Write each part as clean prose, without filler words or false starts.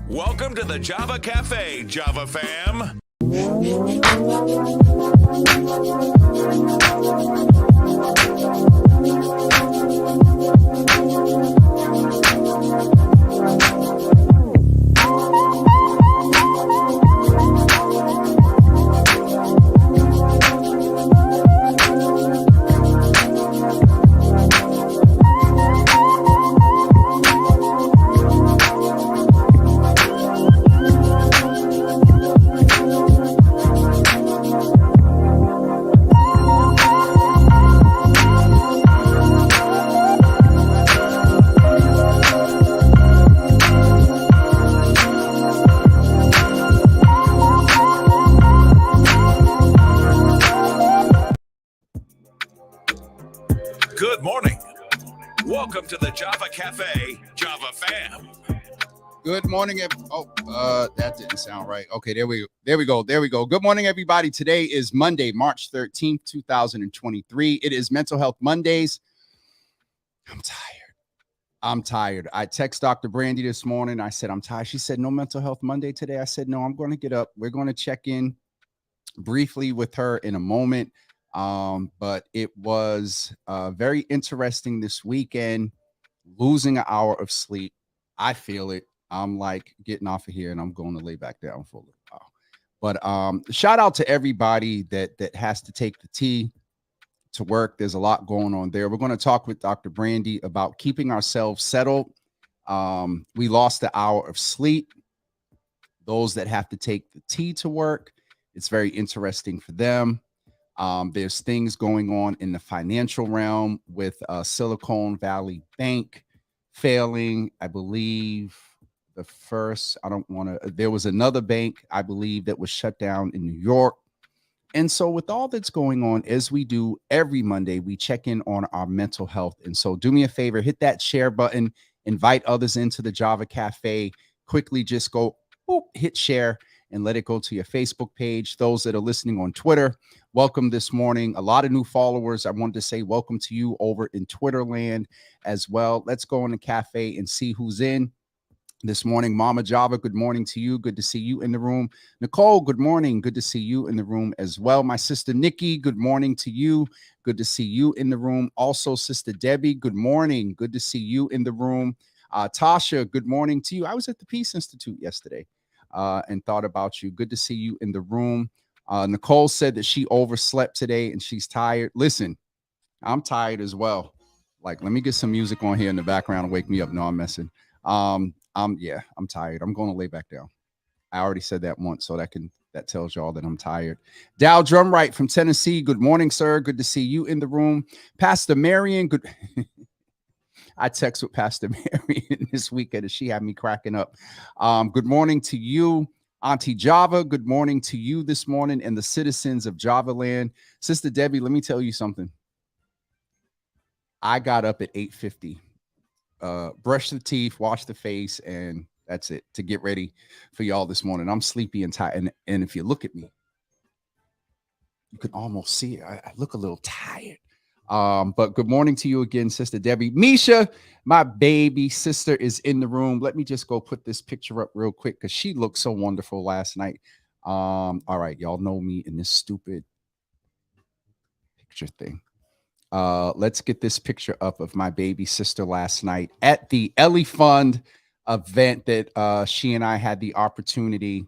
Welcome to the Java Cafe, Java fam. Good morning. Welcome to the Java Cafe, Java fam. Good morning. That didn't sound right. Okay, there we go. Good morning, everybody. Today is Monday, March 13th, 2023. It is Mental Health Mondays. I'm tired. I text Dr. Brandy this morning. I said, I'm tired. She said, no Mental Health Monday today. I said, no, I'm going to get up. We're going to check in briefly with her in a moment. But it was very interesting this weekend, losing an hour of sleep. I feel it. I'm like getting off of here and I'm going to lay back down for a little while. But shout out to everybody that has to take the T to work. There's a lot going on there. We're going to talk with Dr. Brandy about keeping ourselves settled. We lost an hour of sleep. Those that have to take the T to work, it's very interesting for them. There's things going on in the financial realm with Silicon Valley Bank failing. I believe there was another bank, I believe, that was shut down in New York. And so with all that's going on, as we do every Monday, we check in on our mental health. And so do me a favor, hit that share button, invite others into the Java Cafe. Quickly just go, hit share and let it go to your Facebook page. Those that are listening on Twitter, welcome this morning. A lot of new followers. I wanted to say welcome to you over in Twitter land as well. Let's go in the cafe and see who's in this morning. Mama Java, good morning to you. Good to see you in the room. Nicole, good morning. Good to see you in the room as well. My sister Nikki, good morning to you. Good to see you in the room. Also, Sister Debbie, good morning. Good to see you in the room. Tasha, good morning to you. I was at the Peace Institute yesterday and thought about you. Good to see you in the room. Nicole said that she overslept today and she's tired. Listen, I'm tired as well. Like, let me get some music on here in the background and wake me up. No, I'm messing. I'm tired. I'm going to lay back down. I already said that once, so that tells y'all that I'm tired. Dow Drumright from Tennessee. Good morning, sir. Good to see you in the room. Pastor Marion, good. I text with Pastor Marion this weekend and she had me cracking up. Good morning to you, Auntie Java. Good morning to you this morning and the citizens of Java land. Sister Debbie, let me tell you something. I got up at 8:50. Brush the teeth, wash the face, and that's it to get ready for y'all this morning. I'm sleepy and tired. And if you look at me, you can almost see it. I look a little tired. But good morning to you again, Sister Debbie. Misha, my baby sister, is in the room. Let me just go put this picture up real quick because she looked so wonderful last night. All right, y'all know me in this stupid picture thing. Let's get this picture up of my baby sister last night at the Ellie Fund event that she and I had the opportunity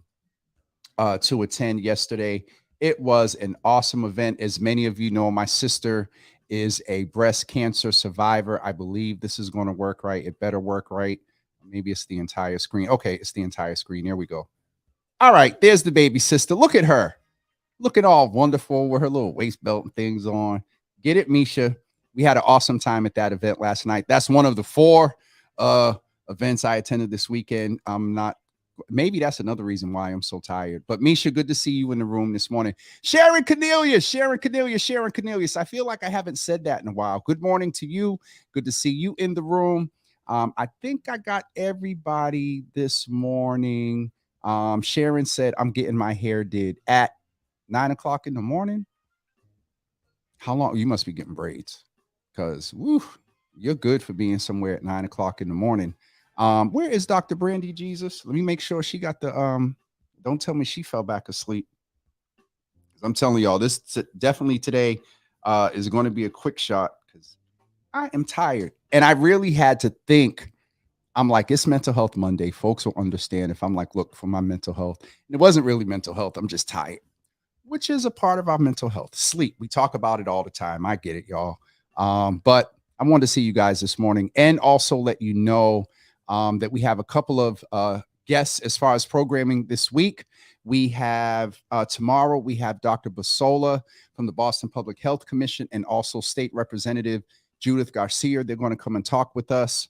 to attend yesterday. It was an awesome event. As many of you know, my sister is a breast cancer survivor. I believe this is going to work right. It better work right. Maybe it's the entire screen. Okay, it's the entire screen. Here we go. All right, there's the baby sister. Look at her. Looking all wonderful with her little waist belt and things on. Get it, Misha. We had an awesome time at that event last night. That's one of the 4 events I attended this weekend. Maybe that's another reason why I'm so tired. But Misha, good to see you in the room this morning. Sharon Cornelius. I feel like I haven't said that in a while. Good morning to you. Good to see you in the room. I think I got everybody this morning. Sharon said, I'm getting my hair did at 9 o'clock in the morning. How long? You must be getting braids because you're good for being somewhere at 9 o'clock in the morning. Where is Dr. Brandy Jesus? Let me make sure she got the don't tell me she fell back asleep. I'm telling y'all, this definitely today is going to be a quick shot because I am tired. And I really had to think. I'm like, it's Mental Health Monday. Folks will understand if I'm like, look, for my mental health. And it wasn't really mental health. I'm just tired, which is a part of our mental health. Sleep. We talk about it all the time. I get it, y'all. But I wanted to see you guys this morning and also let you know that we have a couple of guests as far as programming this week. We have tomorrow, we have Dr. Basola from the Boston Public Health Commission and also State Representative Judith Garcia. They're going to come and talk with us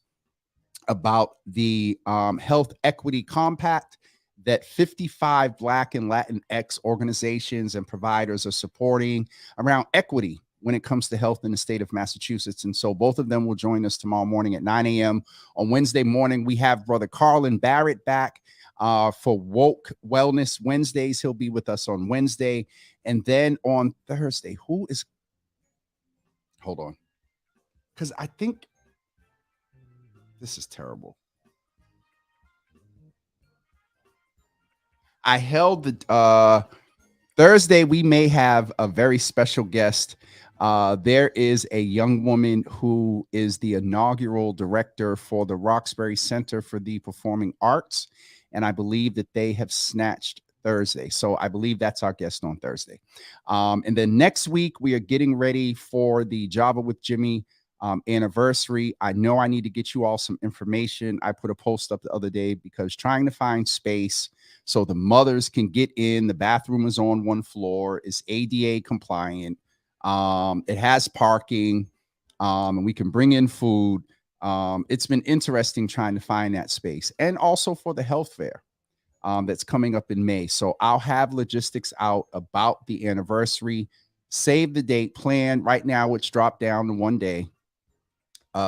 about the Health Equity Compact that 55 Black and Latinx organizations and providers are supporting around equity when it comes to health in the state of Massachusetts. And so both of them will join us tomorrow morning at 9 a.m. On Wednesday morning, we have Brother Carlin Barrett back for Woke Wellness Wednesdays. He'll be with us on Wednesday. And then on Thursday, hold on, because I think this is terrible. I held the Thursday. We may have a very special guest. There is a young woman who is the inaugural director for the Roxbury Center for the Performing Arts. And I believe that they have snatched Thursday. So I believe that's our guest on Thursday. And then next week, we are getting ready for the Java with Jimmy anniversary. I know I need to get you all some information. I put a post up the other day because trying to find space so the mothers can get in. The bathroom is on one floor, is ADA compliant. It has parking, and we can bring in food. It's been interesting trying to find that space, and also for the health fair that's coming up in May. So I'll have logistics out about the anniversary. Save the date plan right now. It's dropped down to one day.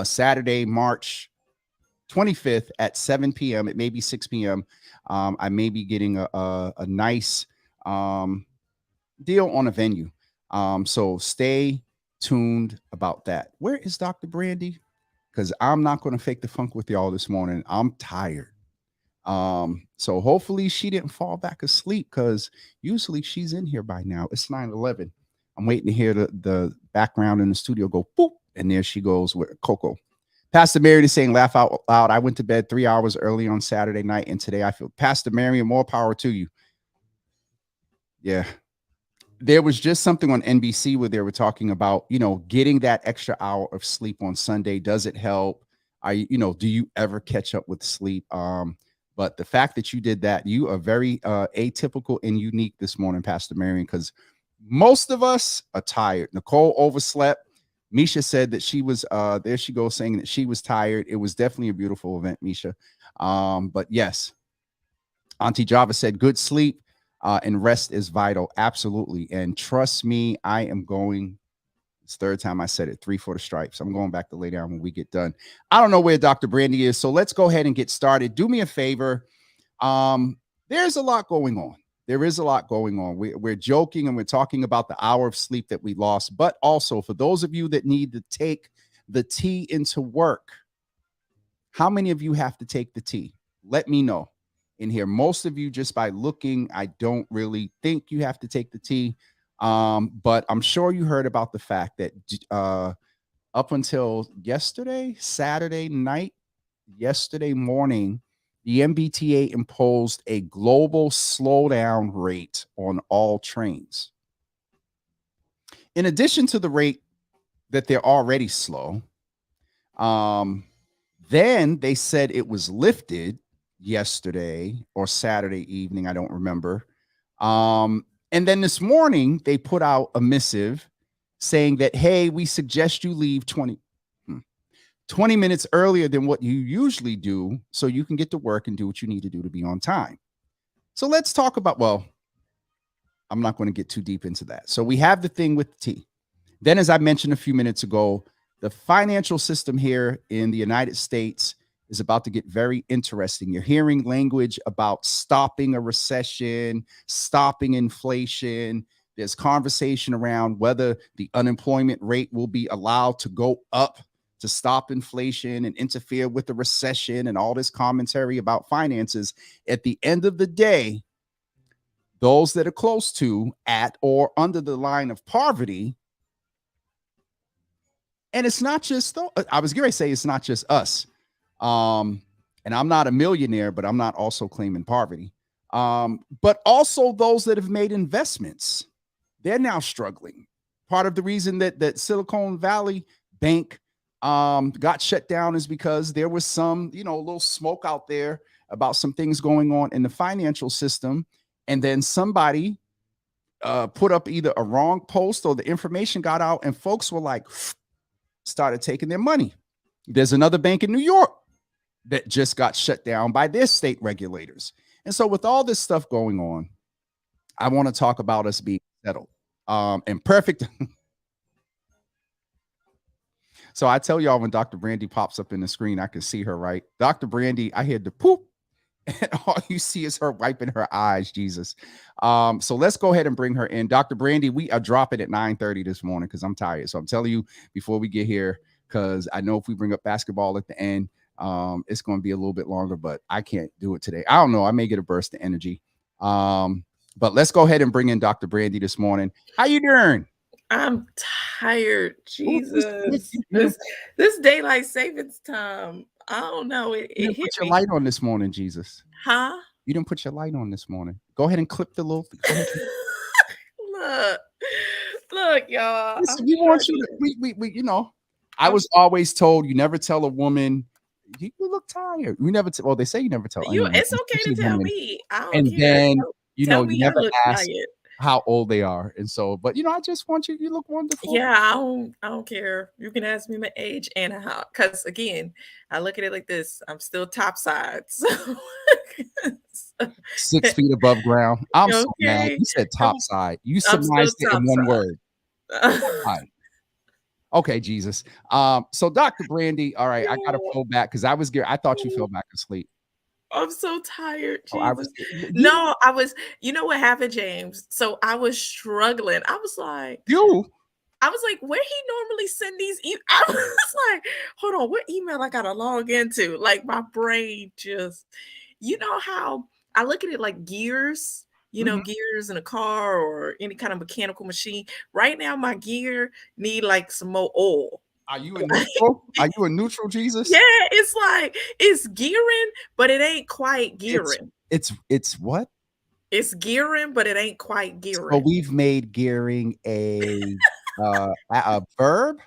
Saturday, March 25th at 7 p.m. It may be 6 p.m. I may be getting a nice deal on a venue. So stay tuned about that. Where is Dr. Brandy? Because I'm not going to fake the funk with y'all this morning. I'm tired. So hopefully she didn't fall back asleep because usually she's in here by now. It's 9:11. I'm waiting to hear the background in the studio go boop. And there she goes with Coco. Pastor Mary is saying, laugh out loud. I went to bed 3 hours early on Saturday night, and today I feel Pastor Mary, more power to you. Yeah. There was just something on NBC where they were talking about, getting that extra hour of sleep on Sunday. Does it help? Do you ever catch up with sleep? But the fact that you did that, you are very atypical and unique this morning, Pastor Marion, because most of us are tired. Nicole overslept. Misha said that she was there she goes saying that she was tired. It was definitely a beautiful event, Misha. But yes, Auntie Java said good sleep and rest is vital. Absolutely. And trust me, I am going. It's third time I said it, 3 for the stripes. I'm going back to lay down when we get done. I don't know where Dr. Brandy is, so let's go ahead and get started. Do me a favor. There's a lot going on. There is a lot going on. We're joking and we're talking about the hour of sleep that we lost, but also for those of you that need to take the T into work, how many of you have to take the T? Let me know in here. Most of you, just by looking, I don't really think you have to take the T. But I'm sure you heard about the fact that up until yesterday, Saturday night, yesterday morning, the MBTA imposed a global slowdown rate on all trains. In addition to the rate that they're already slow, then they said it was lifted yesterday or Saturday evening. I don't remember. And then this morning, they put out a missive saying that, hey, we suggest you leave 20 minutes earlier than what you usually do so you can get to work and do what you need to do to be on time. So let's talk about, well, I'm not going to get too deep into that. So we have the thing with T. Then, as I mentioned a few minutes ago, the financial system here in the United States is about to get very interesting. You're hearing language about stopping a recession, stopping inflation. There's conversation around whether the unemployment rate will be allowed to go up to stop inflation and interfere with the recession and all this commentary about finances. At the end of the day, those that are close to, at, or under the line of poverty, and it's not just, I was going to say it's not just us. And I'm not a millionaire, but I'm not also claiming poverty. But also those that have made investments, they're now struggling. Part of the reason that Silicon Valley Bank got shut down is because there was some, a little smoke out there about some things going on in the financial system. And then somebody put up either a wrong post or the information got out and folks were like, started taking their money. There's another bank in New York that just got shut down by their state regulators. And so with all this stuff going on, I want to talk about us being settled and perfect. So I tell y'all, when Dr. Brandy pops up in the screen, I can see her, right? Dr. Brandy, I hear the poop, and all you see is her wiping her eyes, Jesus. So let's go ahead and bring her in. Dr. Brandy, we are dropping at 9:30 this morning because I'm tired. So I'm telling you before we get here, because I know if we bring up basketball at the end, it's going to be a little bit longer, but I can't do it today. I don't know. I may get a burst of energy. But let's go ahead and bring in Dr. Brandy this morning. How you doing? I'm tired. Jesus. This daylight savings time. I don't know. It You didn't hit put your me. light on this morning, Jesus. Huh? You didn't put your light on this morning. Go ahead and clip the little. Look, y'all. Listen, we want you to, we I was always told you never tell a woman you look tired. You never well, they say you never tell anyone. It's okay to tell me. I don't And care. then you Tell me you never I look ask tired. how old they are. And so, but I just want you look wonderful. Yeah, I don't care. You can ask me my age and how, because again, I look at it like this. I'm still topside. So 6 feet above ground. I'm so mad. Okay. You said topside. You I'm summarized it still in one topside. word. Hi. Okay, Jesus. So Dr. Brandy, all right, I gotta pull back because I thought you fell back asleep. I'm so tired. Jesus. Oh, I was, No, I was, you know what happened, James? So I was struggling. I was like, where he normally send these I was like, hold on, what email I gotta log into? Like my brain just, how I look at it like gears, gears in a car or any kind of mechanical machine. Right now, my gear need like some more oil. Are you a neutral? Are you a neutral, Jesus? Yeah, it's like it's gearing, but it ain't quite gearing. It's what? It's gearing, but it ain't quite gearing. So we've made gearing a verb.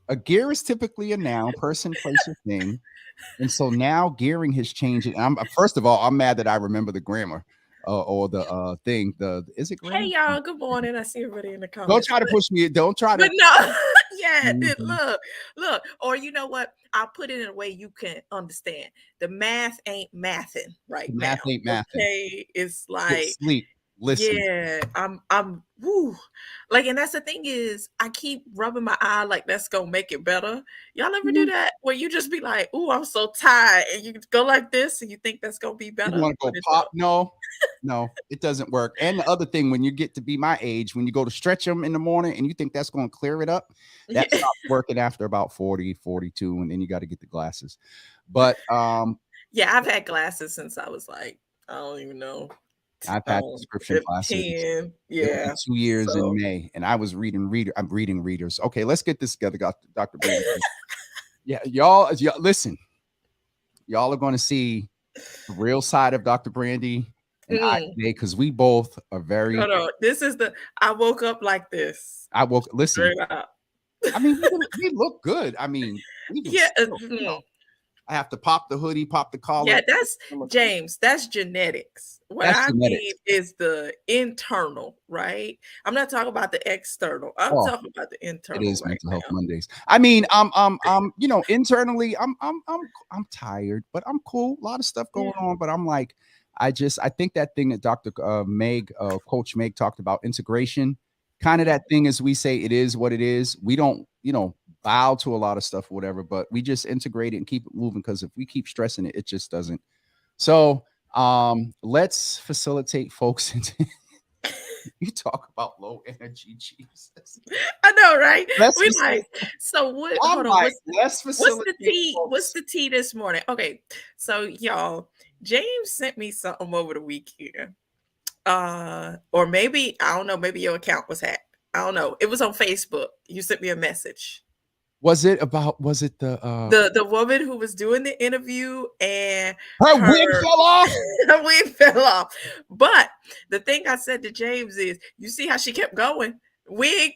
A gear is typically a noun, person, place, or thing. And so now gearing has changed. And first of all, I'm mad that I remember the grammar or the thing. Is it grammar? Hey y'all, good morning. I see everybody in the comments. Don't try to push me. Don't try to. But no, yeah, Mhm. look. Or you know what? I'll put it in a way you can understand. The math ain't mathing right now. Math ain't mathing. Okay, it's like sleep. Listen. Yeah, I'm woo. Like, and that's the thing is, I keep rubbing my eye like that's gonna make it better. Y'all ever do that? Where you just be like, "Ooh, I'm so tired," and you go like this, and you think that's gonna be better. You want to go pop? No, it doesn't work. And the other thing, when you get to be my age, when you go to stretch them in the morning and you think that's going to clear it up, that stops working after about 40, 42, and then you got to get the glasses. But yeah, I've had glasses since I was like, I don't even know. I've had prescription glasses. Yeah, 2 years in May, and I was I'm reading readers. Okay, let's get this together, Dr. Brandy. Yeah, y'all listen. Y'all are going to see the real side of Dr. Brandy and I today, because we both are very. No, this is I woke up like this. Listen. I mean, we look good. I mean, I have to pop the hoodie, pop the collar. Yeah, that's James. That's genetics. What I need is the internal, right? I'm not talking about the external. I'm talking about the internal. It is Mental Health Mondays. I mean, internally, I'm tired, but I'm cool. A lot of stuff going on, but I'm like, I think that thing that Dr. Coach Meg talked about, integration, kind of that thing as we say, it is what it is. We don't, bow to a lot of stuff or whatever, but we just integrate it and keep it moving, because if we keep stressing it, it just doesn't. So let's facilitate folks into You talk about low energy, Jesus. I know, right? Let's We like, so what? Hold on. What's the tea? What's the tea this morning? Okay, so y'all, James sent me something over the weekend. Or maybe I don't know. Maybe your account was hacked. I don't know. It was on Facebook. You sent me a message. Was it the woman who was doing the interview and her wig fell off? Her wig fell off. But the thing I said to James is, you see how she kept going? Wig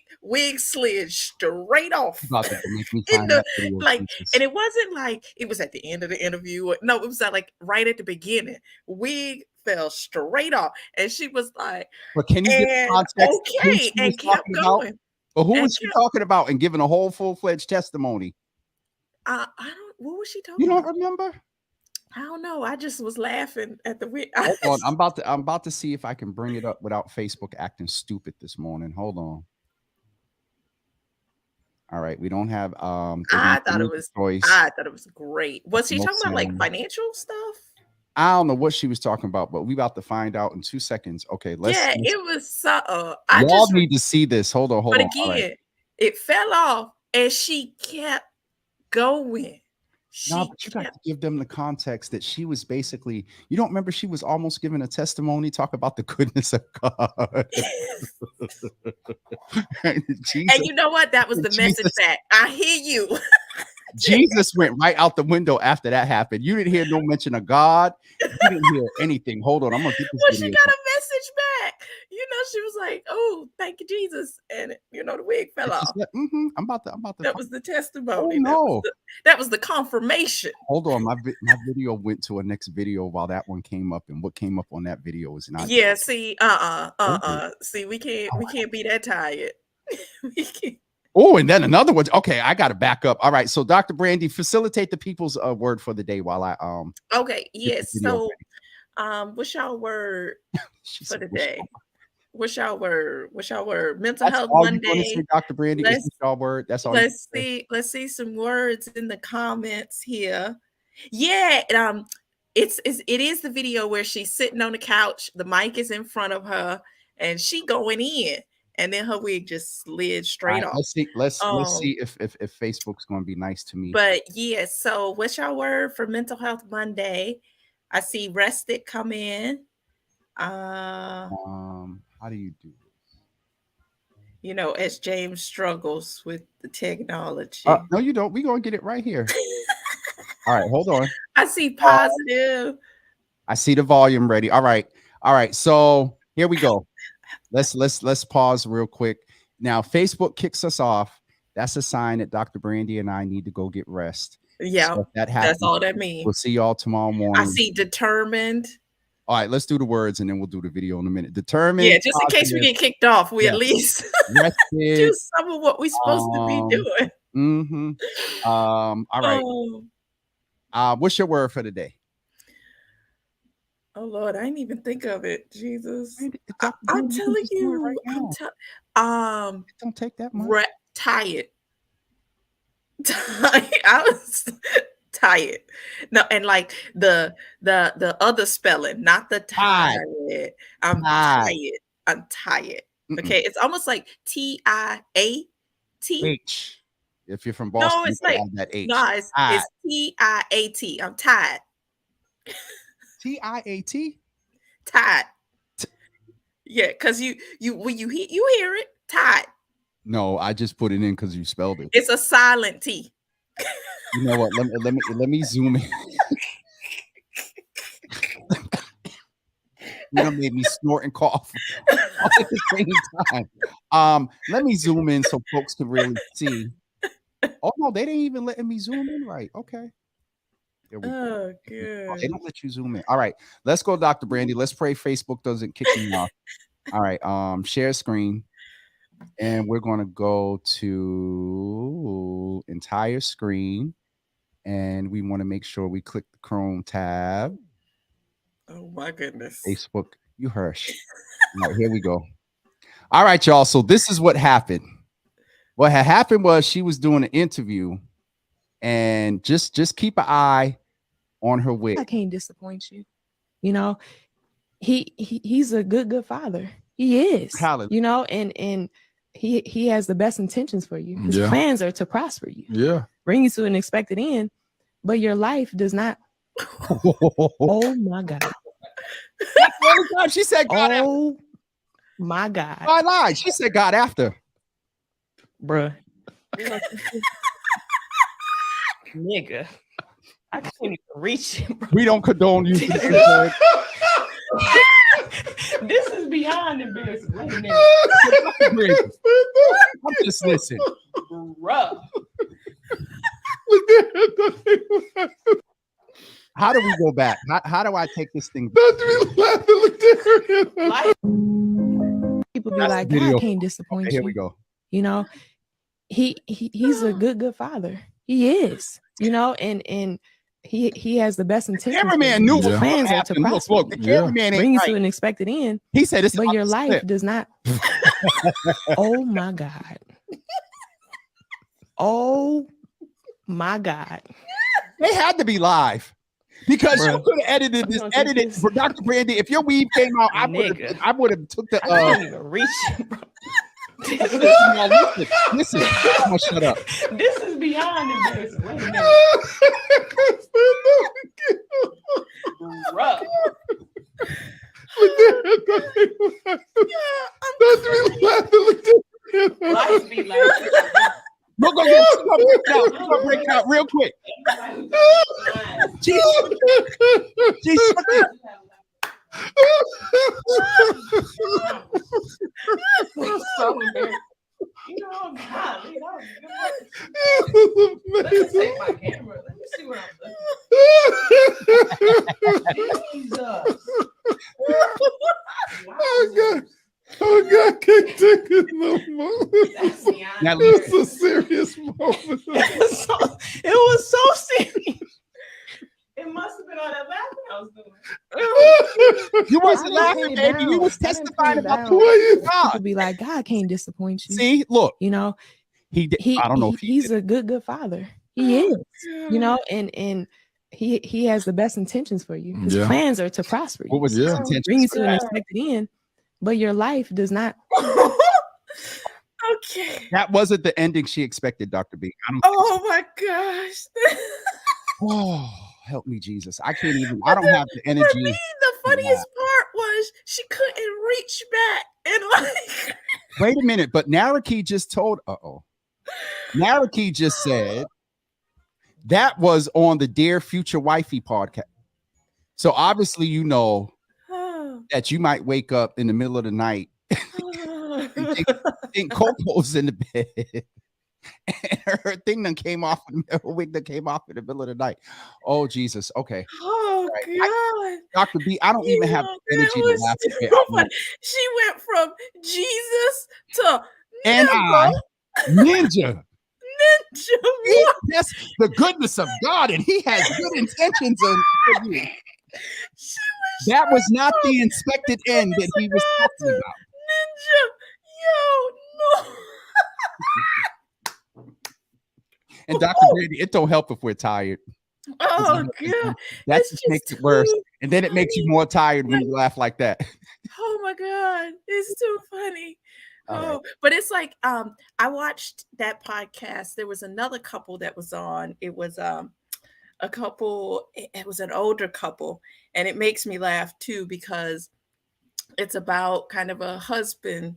slid straight off. About that to make me find that video, like, and it wasn't like it was at the end of the interview. No, it was like right at the beginning. Wig fell straight off, and she was like, "But can you get context?" Okay, and kept going. But who was she talking about and giving a whole full-fledged testimony? I don't. What was she talking? You don't remember? I don't know. I just was laughing at the wig. Hold on, I'm about to see if I can bring it up without Facebook acting stupid this morning. Hold on. All right, we don't have. I thought it was great. Was she talking about like financial stuff? I don't know what she was talking about, but we about to find out in 2 seconds. Okay, it was so. Y'all need to see this. Hold on. But again, it fell off, and she kept going. But you got to give them the context that she was basically. You don't remember she was almost giving a testimony, talk about the goodness of God. And you know what? That was the message back. I hear you. Jesus went right out the window after that happened. You didn't hear no mention of God. You didn't hear anything. Hold on, I'm gonna get this. Well, she got a message back. You know, she was like, "Oh, thank you, Jesus," and the wig fell off. I'm about to. That was the testimony. Oh, no, that was the confirmation. Hold on, my video went to a next video while that one came up, and what came up on that video is not. Yeah. See, See, we can't be that tired. We can't. Oh, and then another one. Okay, I got to back up. All right, so Dr. Brandy, facilitate the people's word for the day while I Okay, yes. So, what's y'all word for the day? What's y'all word? Mental Health Monday. Say, Dr. Brandy, is y'all word? That's all. Let's see some words in the comments here. Yeah, it is the video where she's sitting on the couch. The mic is in front of her, and she going in. And then her wig just slid straight off. Let's see if Facebook's going to be nice to me. But yeah, so what's your word for Mental Health Monday? I see rested come in. How do you do this? As James struggles with the technology. No, you don't. We're going to get it right here. All right, hold on. I see positive. I see the volume ready. All right. So here we go. Let's pause real quick. Now, Facebook kicks us off. That's a sign that Dr. Brandy and I need to go get rest. Yeah, so that happens, that's all that means. We'll see y'all tomorrow morning. I see determined. All right, let's do the words and then we'll do the video in a minute. Determined. Yeah, just in case we get kicked off, we at least do some of what we're supposed to be doing. All right. What's your word for the day? Oh Lord, I didn't even think of it. Jesus, I'm telling you, right don't take that much. Tired. I was tired. No, and like the other spelling, not the tired. I'm tired. I'm tired. Okay, it's almost like TIAT. H. If you're from Boston, no, it's like that H. No, it's TIAT. I'm tired. TIAT? Tired. Yeah, because you when you hear it, tired. No, I just put it in because you spelled it. It's a silent T. You know what? Let me zoom in. You made me snort and cough all at the same time. Let me zoom in so folks can really see. Oh no, they didn't even let me zoom in right. Okay. Oh, good. They don't let you zoom in. All right, let's go, Dr. Brandy. Let's pray Facebook doesn't kick me off. All right, share screen, and we're going to go to entire screen, and we want to make sure we click the Chrome tab. Oh my goodness. Facebook, you hush. All right, here we go. All right, y'all. So this is what happened. What had happened was she was doing an interview. And just keep an eye on her wig. I can't disappoint you. He's a good father. He is. Hallelujah. You know, and he has the best intentions for you. His plans are to prosper you. Yeah. Bring you to an expected end, but your life does not. Oh my God. That's the only time she said God oh after. My God. I lied. She said God after. Bruh. Nigga. I can't even reach it, bro. We don't condone you. This is beyond embarrassing. Wait a minute. I'm just listening. Bruh. How do we go back? How do I take this thing? People be like, God can't disappoint you. Here we go. You know, he's a good father. He is. You know, and he has the best intentions. Cameraman knew what plans are to prosper. Look, the cameraman bring you right. to an expected end. He said it's but your life does not. Oh my God. Oh my God. They had to be live. Because you could have edited for Dr. Brandy. If your weave came out, I would have took the I can't even reach it, bro. Listen, I'm gonna shut up. This is beyond embarrassing. Wait a minute. Bro. Life be like We're gonna break it out real quick. Jesus. So embarrassing. You know, God, let me take my camera. Let me see what I'm looking. Jesus. Oh God. Oh God, I can't take it no more. That's a serious moment. It was so serious. It must have been all that laughing I was doing. You wasn't laughing, baby. You was testifying about God. People be like, God can't disappoint you. See, look, you know, he I don't know if he's a good father. He is, you know, and he has the best intentions for you. His plans are to prosper you. What was his intention? Bring you to an expected end, but your life does not. Okay. That wasn't the ending she expected, Dr. B. Oh my gosh. Oh, help me, Jesus. I can't even, I don't have the energy. For me, the funniest part was she couldn't reach back and like. Wait a minute, but Naraki just told, Naraki just said that was on the Dear Future Wifey podcast. So obviously, you know that you might wake up in the middle of the night and think Coco's in the bed. And her thing that came off, her wig that came off in the middle of the night. Oh Jesus! Okay. Oh right. God, Dr. B, I don't even have the energy to laugh. She went from Jesus to and Ninja. That's the goodness of God, and He has good intentions for you. That was not the expected end that He was talking about. Ninja, yo, no. And Dr. Brady, it don't help if we're tired. Oh God, that just makes it worse. And then it makes you more tired when you laugh like that. Oh my God, it's too funny. Right. But it's like I watched that podcast. There was another couple that was on. It was a couple. It was an older couple, and it makes me laugh too because it's about kind of a husband.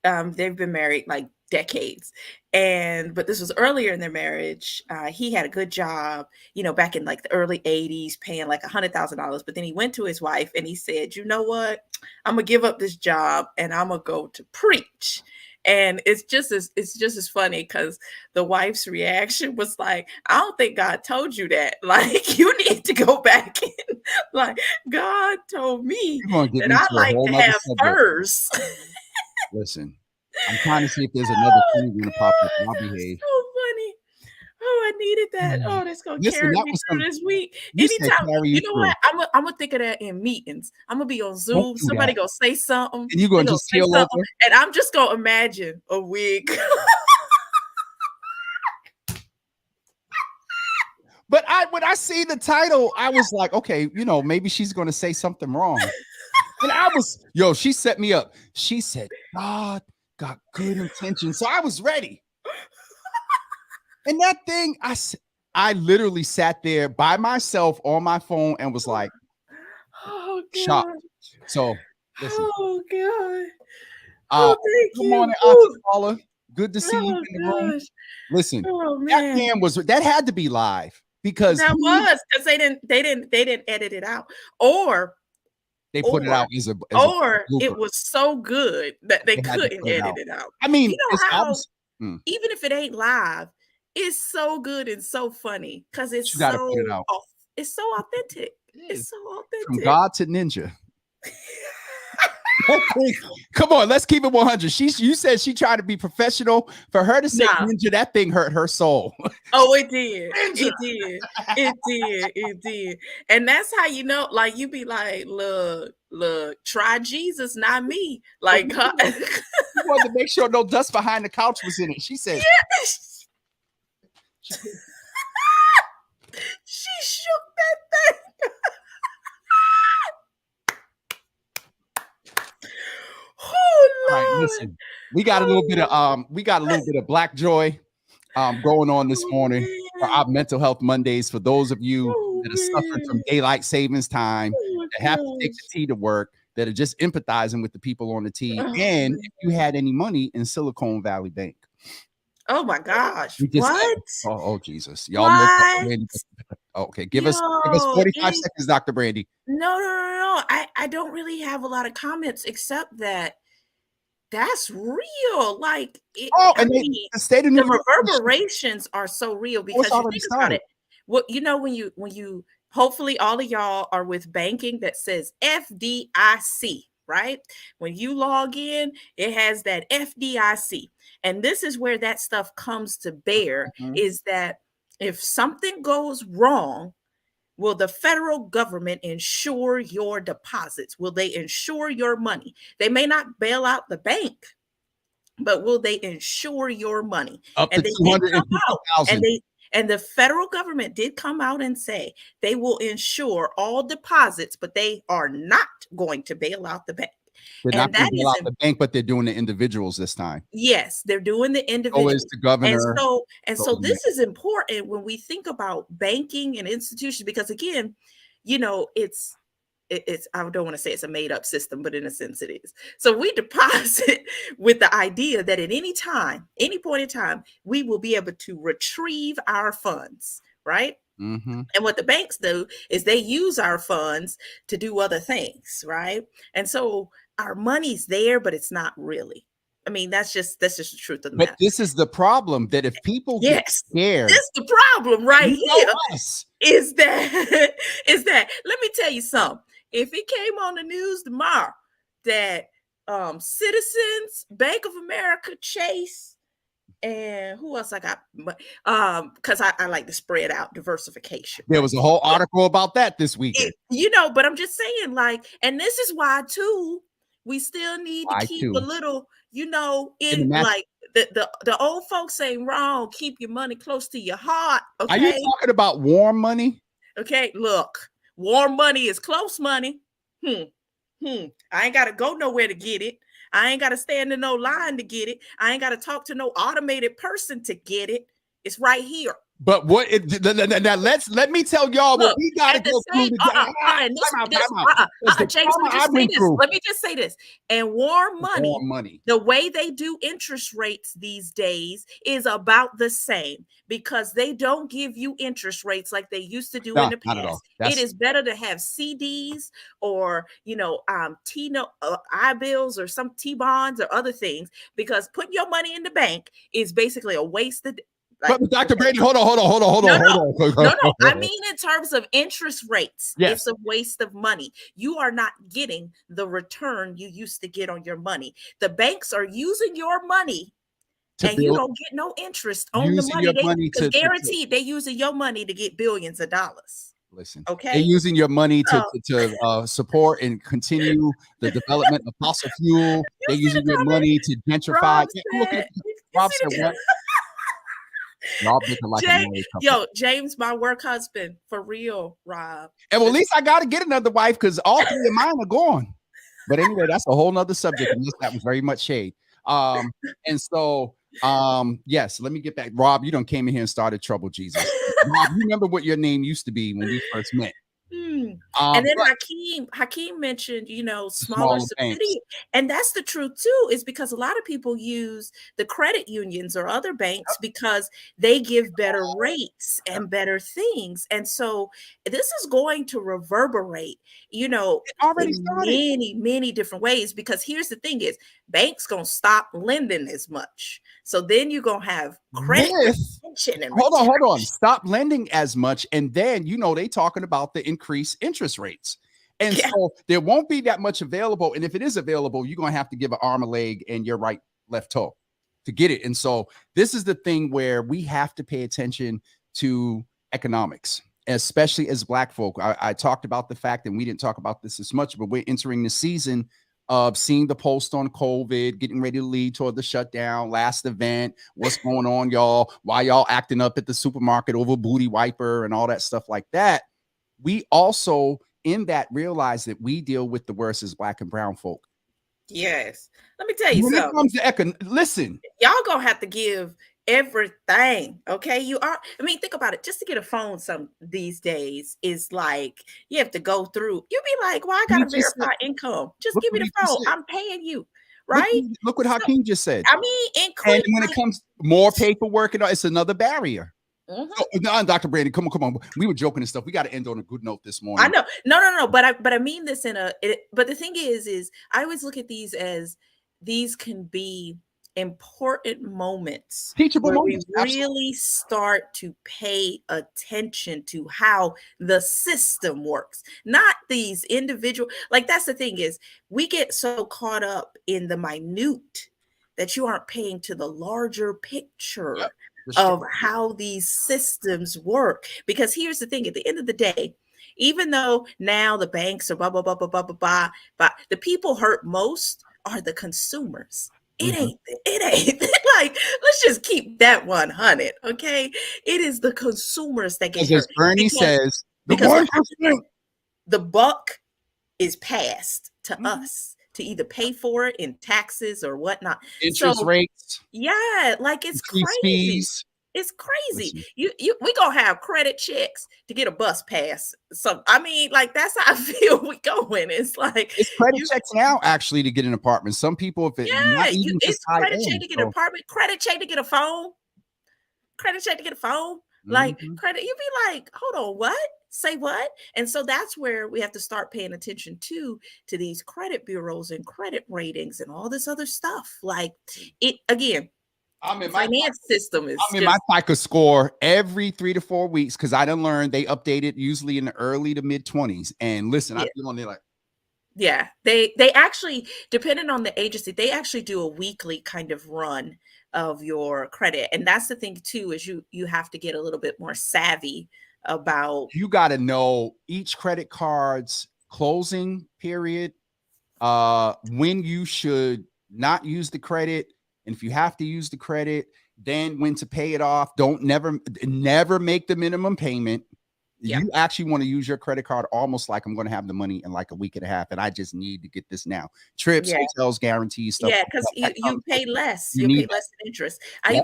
They've been married like decades, but this was earlier in their marriage. He had a good job, you know, back in like the early 80s, paying like $100,000. But then he went to his wife and he said, you know what, I'm gonna give up this job and I'm gonna go to preach. And it's just as funny because the wife's reaction was like, I don't think God told you that. Like, you need to go back in. Like, God told me that I like to have furs. Listen, I'm trying to see if there's another thing going to pop up. I'll behave. So funny. Oh, I needed that. Oh, that's gonna carry me through this week. Anytime, you know what? I'm gonna think of that in meetings. I'm gonna be on Zoom. Somebody gonna say something, and you're gonna just feel over, and I'm just gonna imagine a wig. But when I see the title, I was like, okay, you know, maybe she's gonna say something wrong. And she set me up. She said, God got good intentions. So I was ready. And that thing, I literally sat there by myself on my phone and was like, oh, God. shocked. So, listen. Oh, God. Good morning, Auntie Paula. Good to see you in the room. Listen, that had to be live because they didn't edit it out, or they put it out as a it was so good that they couldn't edit it out. I mean, you know how even if it ain't live, it's so good and so funny because it's so authentic. It's so authentic. From God to Ninja. Come on, let's keep it 100. You said she tried to be professional. For her to say Ninja, that thing hurt her soul. Oh, it did. It did. And that's how you know, like you be like, look, try Jesus, not me. Like she wanted to make sure no dust behind the couch was in it. She said, she shook that thing. All right, listen. We got a little bit of Black joy going on this morning for our mental health Mondays. For those of you that are suffering from daylight savings time, that have to take the T to work, that are just empathizing with the people on the T, and if you had any money in Silicon Valley Bank. Oh my gosh! What? Oh Jesus! Y'all know. Okay, give us 45 seconds, Dr. Brandy. No. I don't really have a lot of comments except that that's real. Like, the state of New York, reverberations are so real because you think about it. Well, you know, when you hopefully all of y'all are with banking that says FDIC, right? When you log in, it has that FDIC, and this is where that stuff comes to bear. Is that if something goes wrong, will the federal government insure your deposits? Will they insure your money? They may not bail out the bank, but will they insure your money? Up to $250,000. And the federal government did come out and say they will insure all deposits, but they are not going to bail out the bank. They're not going to bail out the bank, but they're doing the individuals this time. Yes, they're doing the individuals. So is the governor. And so this is important when we think about banking and institutions, because again, you know, it's I don't want to say it's a made up system, but in a sense it is. So we deposit with the idea that at any time, any point in time, we will be able to retrieve our funds, right? Mm-hmm. And what the banks do is they use our funds to do other things, right? And so our money's there, but it's not really. I mean, that's just the truth of the matter. But this is the problem, that if people get scared, this is the problem right here. Is that let me tell you something. If it came on the news tomorrow that Citizens, Bank of America, Chase, and who else I got? Because I like to spread out diversification. There was a whole article about that this weekend. But I'm just saying, like, and this is why too, we still need to keep a little, in like the old folks ain't wrong. Keep your money close to your heart. Okay? Are you talking about warm money? Okay, look, warm money is close money. I ain't gotta go nowhere to get it. I ain't gotta stand in no line to get it. I ain't gotta talk to no automated person to get it. It's right here. But now let me tell y'all what we gotta go through. James, let me just say this. And warm money, the way they do interest rates these days is about the same, because they don't give you interest rates like they used to do in the past. It is better to have CDs or I-bills or some T-bonds or other things, because putting your money in the bank is basically a waste of. But Dr. Brady, hold on. No. I mean, in terms of interest rates, yes. It's a waste of money. You are not getting the return you used to get on your money. The banks are using your money, and you don't get no interest on the money. They guaranteed they're using your money to get billions of dollars. Listen, okay, they're using your money to support and continue the development of fossil fuel. They're using your money to gentrify. Rob said what? Y'all like James, my work husband, for real, Rob. And well, at least I gotta get another wife, because all three of mine are gone. But anyway, that's a whole nother subject. And that was very much shade. And so yes, let me get back. Rob, you done came in here and started trouble, Jesus. Rob, you remember what your name used to be when we first met. And then Hakeem mentioned, smaller subsidiary, and that's the truth too, is because a lot of people use the credit unions or other banks because they give better rates and better things. And so this is going to reverberate, in many different ways, because here's the thing is banks gonna stop lending as much. So then you're gonna have credit retention and hold on. Stop lending as much. And then they talking about the increased interest rates. And so there won't be that much available. And if it is available, you're gonna have to give an arm, a leg, and your left toe to get it. And so this is the thing where we have to pay attention to economics, especially as Black folk. I talked about the fact, and we didn't talk about this as much, but we're entering the season of seeing the post on COVID, getting ready to lead toward the shutdown, last event, what's going on, y'all, why y'all acting up at the supermarket over booty wiper and all that stuff like that. We also, in that, realize that we deal with the worst as Black and brown folk. Yes. Let me tell you when something. It comes to listen. Y'all gonna have to give everything. Okay. Think about it. Just to get a phone these days is like you have to go through. You be like, well, I gotta verify income. Just give me the phone. I'm paying you. Right. Look what Hakeem just said. I mean, and when it comes more paperwork and all, it's another barrier. So, no, Dr. Brandon, come on. We were joking and stuff. We got to end on a good note this morning. I know. No. But I mean this but the thing is I always look at these as these can be important moments, teachable moments. We really start to pay attention to how the system works, not these individual. Like that's the thing is we get so caught up in the minute that you aren't paying to the larger picture of how these systems work. Because here's the thing: at the end of the day, even though now the banks are blah blah blah blah blah blah blah, but the people hurt most are the consumers. It ain't like, let's just keep that 100. Okay. It is the consumers that get hurt. As Bernie says, because the buck is passed to us to either pay for it in taxes or whatnot. Interest rates. Yeah. Like it's crazy. Fees. It's crazy. We gonna have credit checks to get a bus pass. So like that's how I feel we going. It's like it's credit checks now actually to get an apartment. Some people, if it's credit check to get an apartment, credit check to get a phone, credit check to get a phone. Like credit, you be like, hold on, what? Say what? And so that's where we have to start paying attention to these credit bureaus and credit ratings and all this other stuff. Like it again. My FICO score every 3 to 4 weeks because I done learned they update it usually in the early to mid 20s. And listen, I feel on there like, yeah, they actually, depending on the agency, they actually do a weekly kind of run of your credit. And that's the thing too, is you have to get a little bit more savvy about. You got to know each credit card's closing period, when you should not use the credit. And if you have to use the credit, then when to pay it off. Never make the minimum payment. Yeah. You actually want to use your credit card almost like I'm going to have the money in like a week and a half, and I just need to get this now. Trips, hotels, guarantees, stuff. Yeah, because you pay less. You pay less in interest. I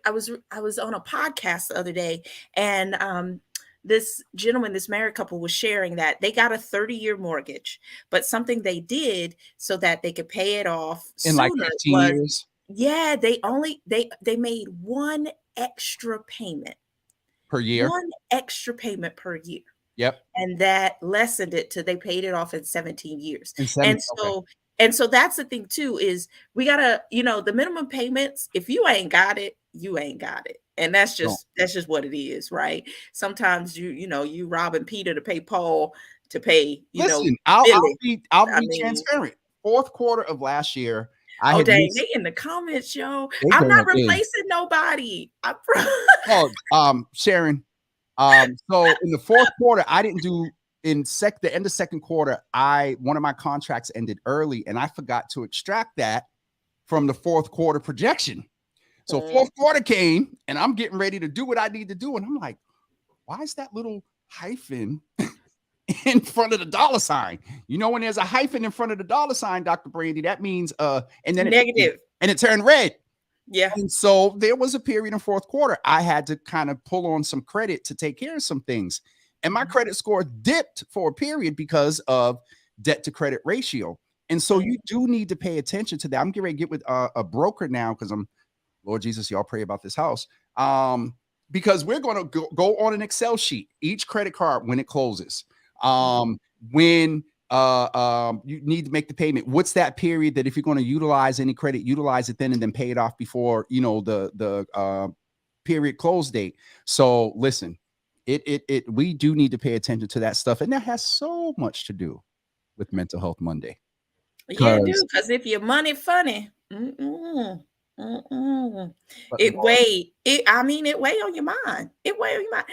was on a podcast the other day, and this gentleman, this married couple, was sharing that they got a 30-year mortgage, but something they did so that they could pay it off in like 15 years. Yeah, they made one extra payment per year. One extra payment per year. Yep. And that lessened it to they paid it off in 17 years. And so that's the thing too, is we gotta, the minimum payments, if you ain't got it, you ain't got it. And that's just what it is, right? Sometimes you robbing Peter to pay Paul to pay, I'll be transparent. Fourth quarter of last year. They in the comments, yo. I'm not replacing nobody. Sharon. So in the fourth quarter, I didn't do the end of second quarter. One of my contracts ended early, and I forgot to extract that from the fourth quarter projection. So fourth quarter came, and I'm getting ready to do what I need to do, and I'm like, why is that little hyphen in front of the dollar sign. You know, when there's a hyphen in front of the dollar sign, Dr. Brandy, that means and then negative. And it turned red. Yeah. And so there was a period in fourth quarter I had to kind of pull on some credit to take care of some things. And my credit score dipped for a period because of debt to credit ratio. And so you do need to pay attention to that. I'm getting ready to get with a broker now because Lord Jesus, y'all pray about this house. Because we're going to go on an Excel sheet, each credit card when it closes. When you need to make the payment, what's that period that if you're going to utilize any credit, utilize it then and then pay it off before, you know, the period close date. So listen, we do need to pay attention to that stuff. And that has so much to do with Mental Health Monday. Yeah, because if your money funny, it weigh on your mind. It weigh on your mind.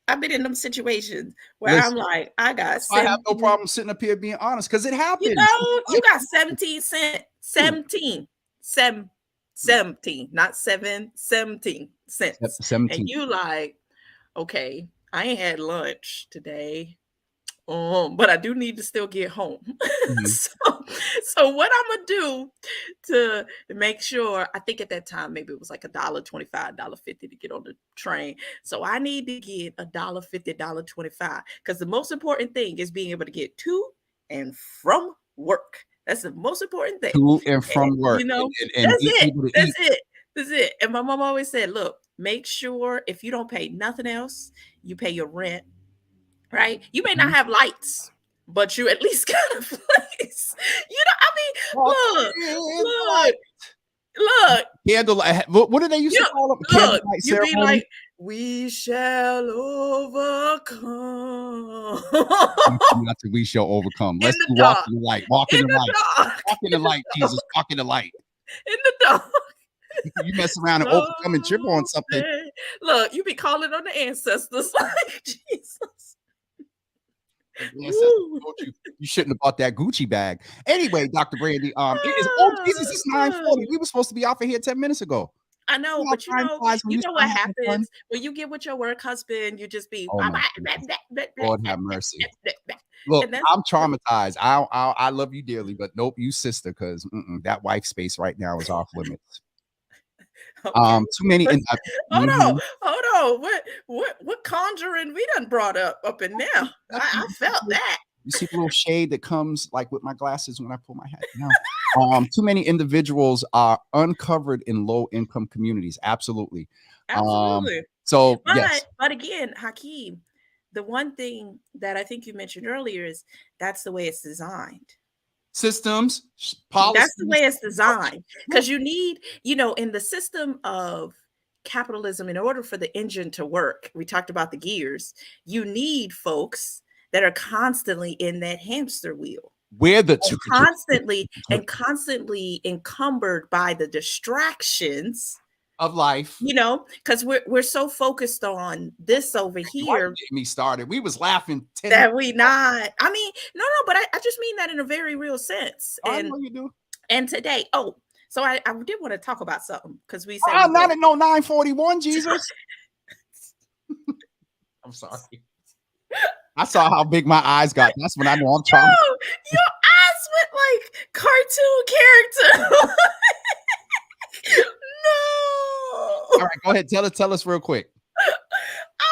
I've been in them situations where I'm like, I have no problem sitting up here being honest because it happens. You know, you got 17 cents, 17, not 17 cents. 17. And you like, okay, I ain't had lunch today. But I do need to still get home. So what I'm gonna do to make sure, I think at that time maybe it was like $1.25, $1.50 to get on the train. So I need to get $1.50, $1.25 because the most important thing is being able to get to and from work. That's the most important thing. To and from work. You know, and That's it. And my mom always said, look, make sure if you don't pay nothing else, you pay your rent. Right? You may not have lights, but you at least got a place. You know, I mean, look. Candlelight. What do they used to call them? Candlelight ceremony? You be like, we shall overcome. We shall overcome. Let's walk in the light. Walk in the light. Walk in the light, Jesus. Walk in the light. In the dark. You mess around and overcome and trip on something. Look, you be calling on the ancestors like Jesus. You shouldn't have bought that Gucci bag. Anyway, Dr. Brandy, Jesus, it's 9:40. We were supposed to be off of here 10 minutes ago. I know, but you know what happens when you get with your work husband, you just be Lord have mercy. Look, I'm traumatized. I love you dearly, but nope, you sister, because that wife space right now is off limits. Okay. Too many. Hold on. What conjuring we done brought up in there? I felt that. You see the little shade that comes like with my glasses when I pull my hat down. Too many individuals are uncovered in low income communities. Absolutely. Yes. But again, Hakeem, the one thing that I think you mentioned earlier is that's the way it's designed. Systems, policies. That's the way it's designed because you need, in the system of capitalism, in order for the engine to work, we talked about the gears, you need folks that are constantly in that hamster wheel. Where constantly encumbered by the distractions of life, because we're so focused on this over here. Get me started. We was laughing that we not. I mean, no, but I just mean that in a very real sense. I know you do. And today, so I did want to talk about something because we said not at no 9:41, Jesus. I'm sorry. I saw how big my eyes got. That's when I know I'm trying. Your eyes went like cartoon character. No. All right, go ahead. Tell us real quick. I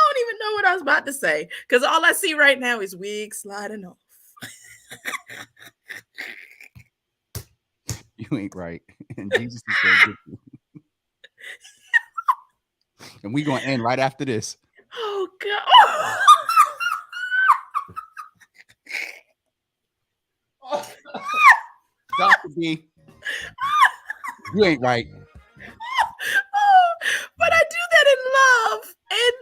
don't even know what I was about to say because all I see right now is wig sliding off. You ain't right. And Jesus is going to get you. And we're going to end right after this. Oh, God. Dr. B, you ain't right. But I do that in love. And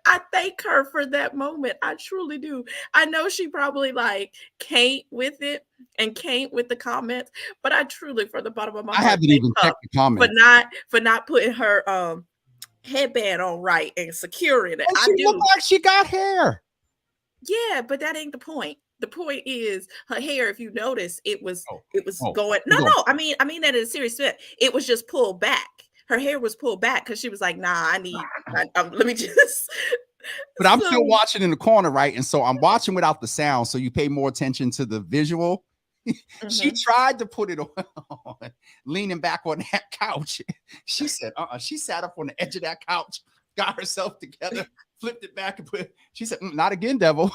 I thank her for that moment. I truly do. I know she probably can't with it and can't with the comments, but I truly, for the bottom of my heart, I haven't even checked the comments for not putting her headband on right and securing it. She looked like she got hair. Yeah, but that ain't the point. The point is her hair. If you notice, it was going. No. I mean that in a serious sense. It was just pulled back. Her hair was pulled back because she was like, "Nah, let me just." But I'm still watching in the corner, right? And so I'm watching without the sound, so you pay more attention to the visual. She tried to put it on, leaning back on that couch. She said, she sat up on the edge of that couch, got herself together, flipped it back and she said, not again, devil.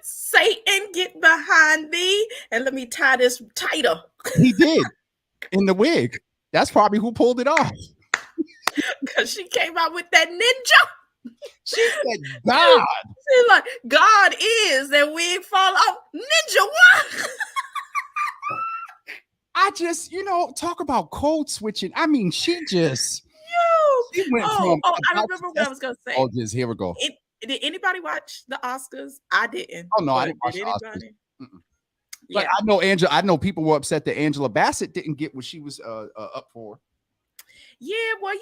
Satan, get behind thee and let me tie this tighter. He did in the wig. That's probably who pulled it off. Because she came out with that ninja. She said, God. She's like, God is that wig fall off. Ninja, what? I just, talk about code switching. I mean, she went from. I remember what I was going to say. Oh, just here we go. Did anybody watch the Oscars? I didn't. Oh, no, I didn't watch the Oscars. But I know people were upset that Angela Bassett didn't get what she was up for. Yeah, well,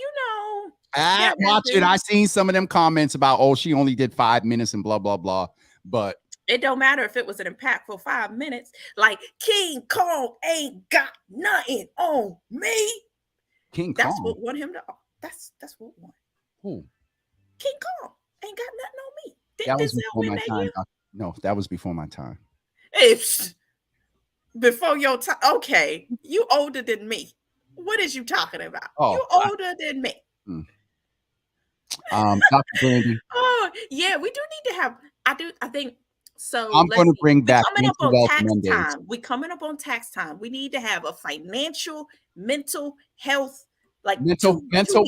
I watch it. I seen some of them comments about, she only did 5 minutes and blah, blah, blah. But it don't matter if it was an impactful 5 minutes. Like King Kong ain't got nothing on me. King Kong. That's what won him to. That's what won. Who? King Kong ain't got nothing on me. That was before my time. No, that was before my time. It's before your time. Okay, you older than me. What is you talking about? You older than me. Dr. Brandy. Oh, yeah, we do need to have. I think so. I'm going to bring back mental wealth Mondays. We coming up on tax time. We need to have a financial, mental health, like mental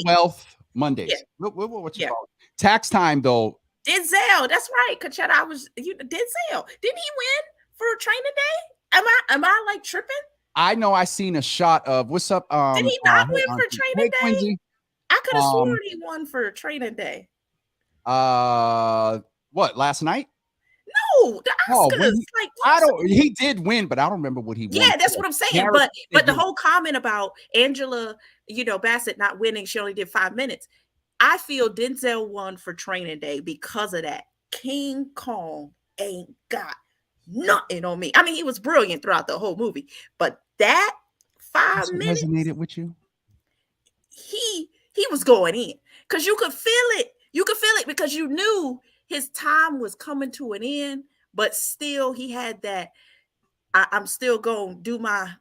wealth Mondays. Yeah. What you call it? Tax time though. Denzel, that's right. Kachetta, Denzel. Didn't he win for Training Day? Am I like tripping? I know I seen a shot of what's up. Did he not win for Training Day? Quincy. I could have sworn he won for Training Day. What, last night? No, the Oscars. He did win, but I don't remember what he won. Yeah, that's what I'm saying. But the whole comment about Angela, Bassett not winning, she only did 5 minutes. I feel Denzel won for Training Day because of that. King Kong ain't got nothing on me. I mean, he was brilliant throughout the whole movie, but that 5 minutes resonated with you. He was going in because you could feel it. You could feel it because you knew his time was coming to an end, but still he had that. I'm still gonna do my,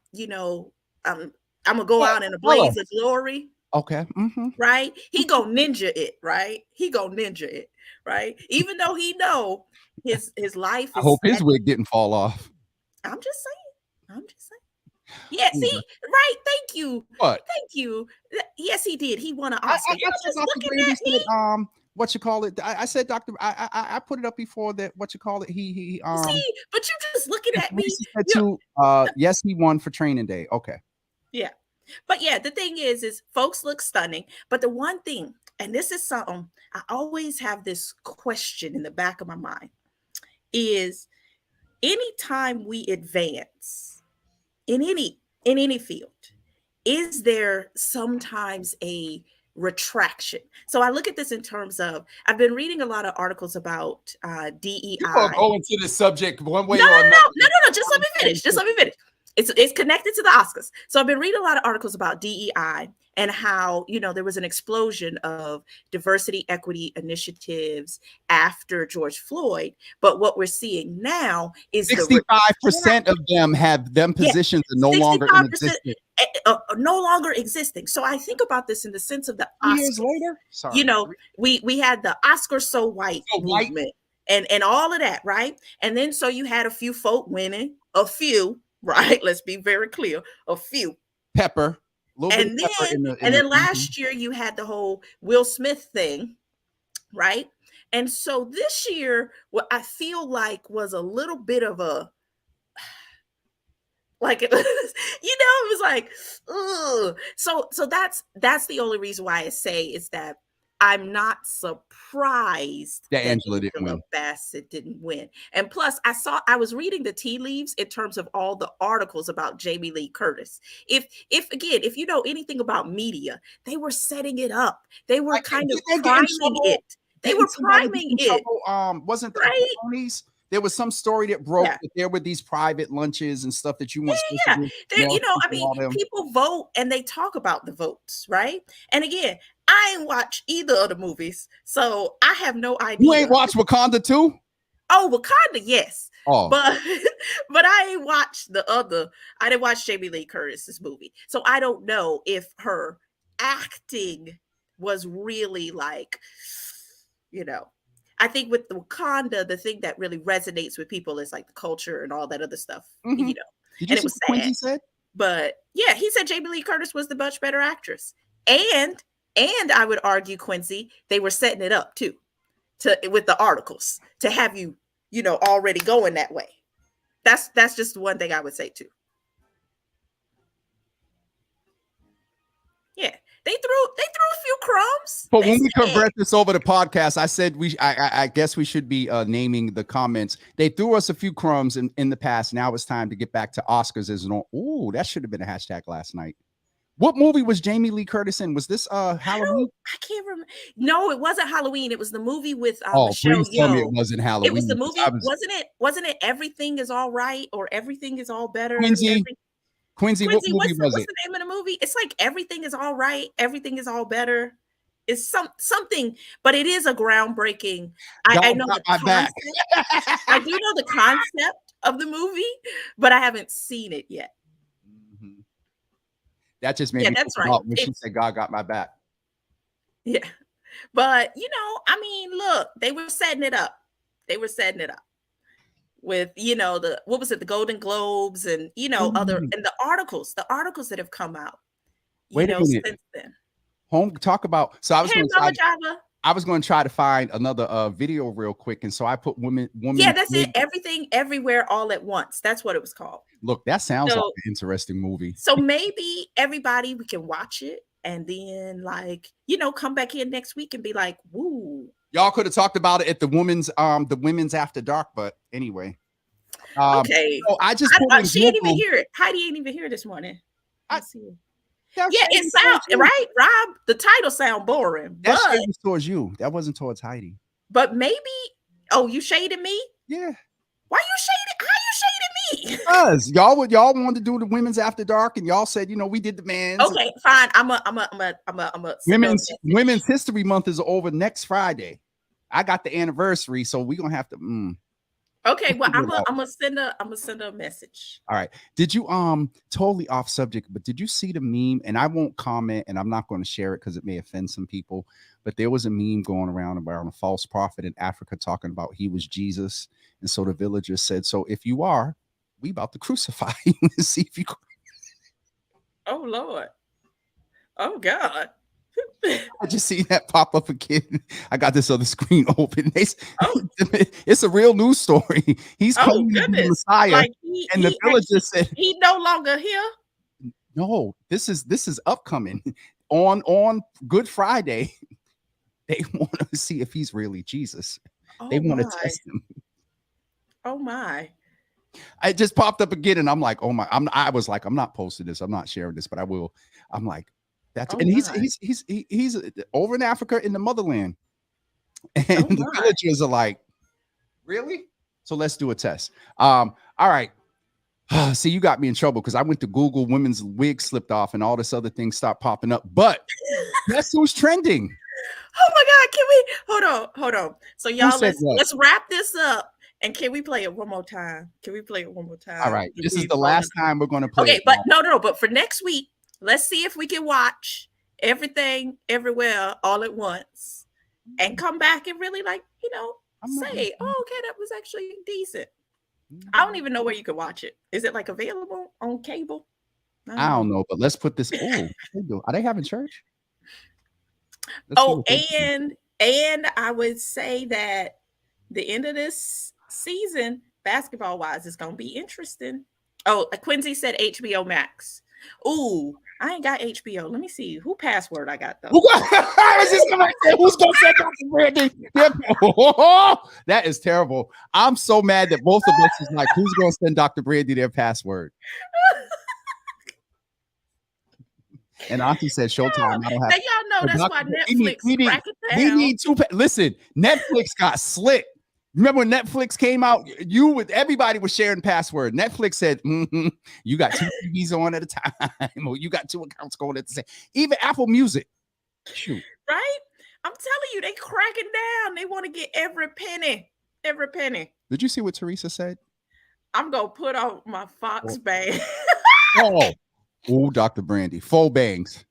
I'm gonna go out in a blaze of glory. Okay. Right? He go ninja it, right? Even though he know his life is, I hope his wig didn't fall off. I'm just saying. Yeah, see, right? Thank you. What? Thank you. Yes, he did. He won an Oscar. Just looking at me. What you call it? I said, Doctor. I put it up before that. What you call it? He see, but you just looking at me. Said too, yes, he won for Training Day. Okay. Yeah, but yeah, the thing is folks look stunning. But the one thing, and this is something I always have this question in the back of my mind, is anytime we advance in any field, is there sometimes a retraction? So I look at this in terms of, I've been reading a lot of articles about DEI. You're going to go into the subject one way or another. No. Just let me finish. It's connected to the Oscars. So I've been reading a lot of articles about DEI and how, there was an explosion of diversity, equity initiatives after George Floyd. But what we're seeing now is 65% of them have them positions are no longer in existence. No longer existing. So I think about this in the sense of the Oscars. Years later, we had the Oscar so white movement and all of that, right? And then so you had a few folk winning, a few, right? Let's be very clear, a few. Pepper. And then last year you had the whole Will Smith thing, right? And so this year, what I feel like was a little bit of a, like, it was like, ugh. So that's the only reason why I say is that I'm not surprised that Angela Bassett didn't win. And plus, I was reading the tea leaves in terms of all the articles about Jamie Lee Curtis. If you know anything about media, they were setting it up. They were kind of priming it. They were priming it. Wasn't there Tony's? There was some story that broke that there were these private lunches and stuff that you want. People vote and they talk about the votes, right? And again, I ain't watched either of the movies, so I have no idea. You ain't watched Wakanda too? Oh, Wakanda, yes. Oh, but I ain't watched the other. I didn't watch Jamie Lee Curtis's movie, so I don't know if her acting was really like, you know. I think with the Wakanda, the thing that really resonates with people is like the culture and all that other stuff, you know. Did you and see it was what Quincy sad. said? But yeah, he said Jamie Lee Curtis was the much better actress, and I would argue, Quincy, they were setting it up too, with the articles to have you, you know, already going that way. That's just one thing I would say too. Yeah, they threw a few crumbs. But when we convert this over to podcast, I said I guess we should be naming the comments. They threw us a few crumbs in the past. Now it's time to get back to Oscars as an ooh, that should have been a hashtag last night. What movie was Jamie Lee Curtis in? Was this Halloween? I can't remember. No, it wasn't Halloween. It was the movie with Michelle Yeoh. Tell me it wasn't Halloween. It was the movie, wasn't it Everything Is All Right or Everything Is All Better? Quincy, what movie was it? What's the name of the movie? It's like Everything Is All Right, Everything Is All Better. It's something, but it is a groundbreaking. I know the concept. I do know the concept of the movie, but I haven't seen it yet. That just made me that's right. When she said God got my back. Yeah. But you know, I mean, look, they were setting it up. With, you know, the Golden Globes and, you know, other and the articles that have come out. Wait a minute. Since then. Talk about. So I was going to try to find another video real quick, and so I put woman. Yeah, that's it. Everything, Everywhere, All at Once. That's what it was called. Look, that sounds like an interesting movie. So maybe everybody, we can watch it and then, like, you know, come back here next week and be like, woo. Y'all could have talked about it at the women's After Dark, but anyway. Okay. So she didn't even hear it. Heidi ain't even here this morning. Let's see. Yeah, it sounds right, Rob. The title sound boring. That shade was towards you. That wasn't towards Heidi. But maybe. Oh, you shaded me? Yeah. Why you shaded? How you shaded me? Because y'all wanted to do the women's After Dark, and y'all said, you know, we did the man's. Okay, fine. I'm a. Women's History Month is over next Friday. I got the anniversary, so we're gonna have to. Okay, well, I'm gonna send a message. All right. Did you totally off subject, but did you see the meme? And I won't comment, and I'm not going to share it because it may offend some people. But there was a meme going around about a false prophet in Africa talking about he was Jesus, and so the villagers said, "So if you are, we about to crucify you and see if you." Oh Lord! Oh God! I just see that pop up again. I got this other screen open. It's a real news story. He's claiming to be the Messiah, like and the villagers said he no longer here. No, this is upcoming on Good Friday. They want to see if he's really Jesus. They want to test him. Oh my! It just popped up again, and I'm like, oh my! I was like, I'm not posting this. I'm not sharing this, but I will. I'm like. He's over in Africa in the motherland, and the villagers are like, really? So let's do a test. All right. See, you got me in trouble because I went to Google, women's wig slipped off, and all this other thing stopped popping up. But guess who's trending? Oh my God! Can we hold on? So y'all, let's wrap this up. And can we play it one more time? All right. This is the last time we're going to play. Okay, but no. But for next week. Let's see if we can watch Everything, Everywhere, All at Once and come back and really, like, you know, say, oh, okay, that was actually decent. I don't even know where you could watch it. Is it like available on cable? I don't know, but let's put this. Are they having church? And I would say that the end of this season, basketball wise, is going to be interesting. Oh, Quincy said HBO Max. Ooh, I ain't got HBO. Let me see who password I got though. Who's gonna send Dr. Brandy? That is terrible. I'm so mad that both of us is like, who's gonna send Dr. Brandy their password? And Auntie said Showtime. I don't have. Now y'all know that's why Netflix we need two. Listen, Netflix got slick. Remember when Netflix came out? Everybody was sharing password. Netflix said, you got two TVs on at a time, or you got two accounts going at the same. Even Apple Music. Shoot. telling you, they cracking down. They want to get every penny. Every penny. Did you see what Teresa said? I'm gonna put on my Fox bang. Oh, Dr. Brandy, full bangs.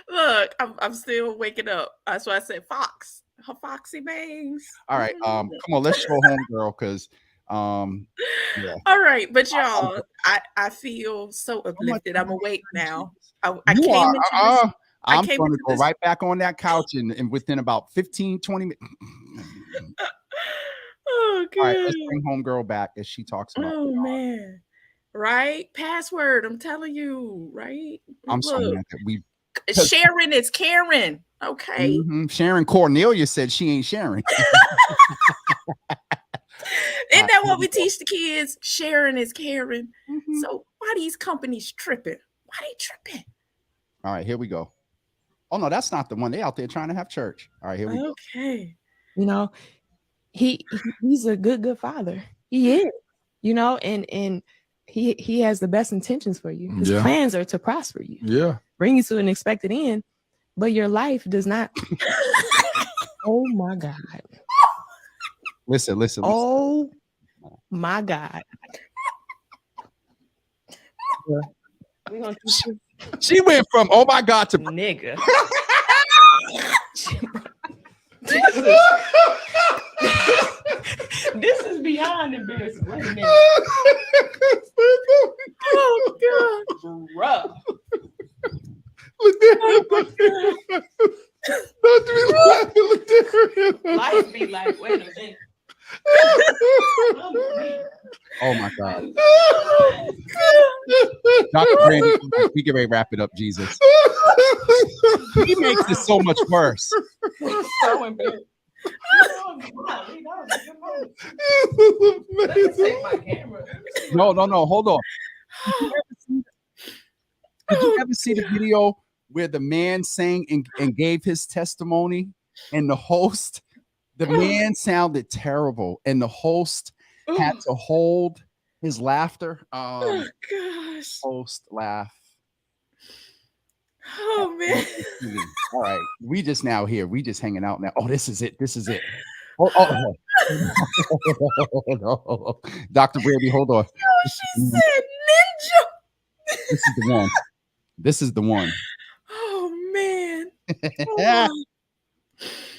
Look, I'm still waking up. That's why I said Fox. Her Foxy bangs. All right, come on, let's go home, girl, because yeah. All right, but y'all, I feel so uplifted. I'm awake now. I came into I'm going to go right back on that couch and within about 15, 20 minutes. Oh, good. All right, let's bring homegirl back as she talks about. Oh, man. Right? Password. I'm telling you, right? I'm so mad that we. Sharon is Karen. Okay. Sharon Cornelia said she ain't Sharon. Isn't that what we teach the kids? Sharon is Karen. So why these companies tripping? Why they tripping? All right, here we go. Oh no, that's not the one. They out there trying to have church. All right, here we go. Okay. You know, he's a good father. He is, you know, and he has the best intentions for you. His plans are to prosper you. Yeah. Bring you to an expected end, but your life does not. Oh my God. Listen. Oh my God. We gonna she went from oh my God to nigga. This is beyond embarrassing. Wait a minute. Oh God. Rough. Life be like, wait a minute. Oh my God. Dr. Brandy, we can wrap it up, Jesus. He makes it so much worse. So embarrassing. No, hold on. Did you ever see the video where the man sang and gave his testimony and the man sounded terrible and the host had to hold his laughter? Oh gosh. Host laugh. Oh man. All right. We just now here. We just hanging out now. Oh, this is it. Oh. Dr. Brandy, hold on. Oh, she said ninja. This is the one. Oh man. Oh,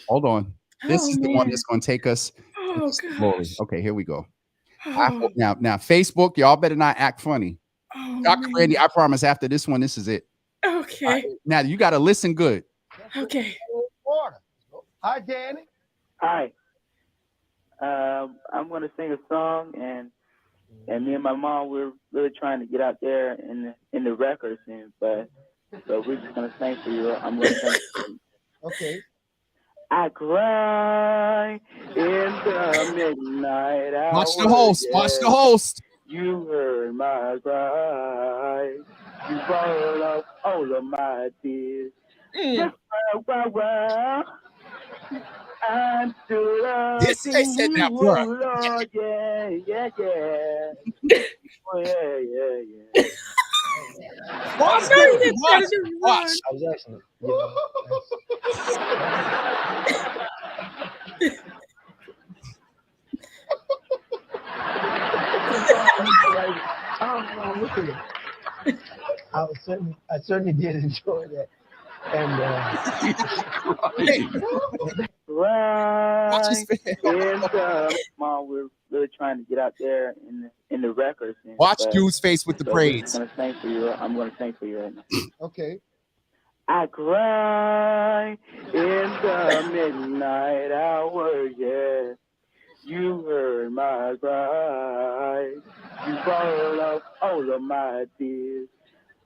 hold on. This is the one that's going to take us. Oh glory. Okay, here we go. Now, Facebook, y'all better not act funny. Dr. Brandy, I promise after this one, this is it. Okay. Right, now you got to listen good. Okay. Hi, Danny. Hi. I'm going to sing a song, and me and my mom, we're really trying to get out there in the records, but we're just going to sing for you. I'm going to sing for you. Okay. I cry in the midnight hour. Watch the host. Yeah. Watch the host. You heard my cry. You brought up all of my tears. Wow. I'm still loving you, Lord. Yeah. Oh, yeah. Watch. I was actually, I certainly did enjoy that. And Mom, we're really trying to get out there in the records. Watch dude's face with the braids. I'm going to sing for you right now. Okay. I cry in the midnight hour, yeah. You heard my cry. You brought up all of my tears.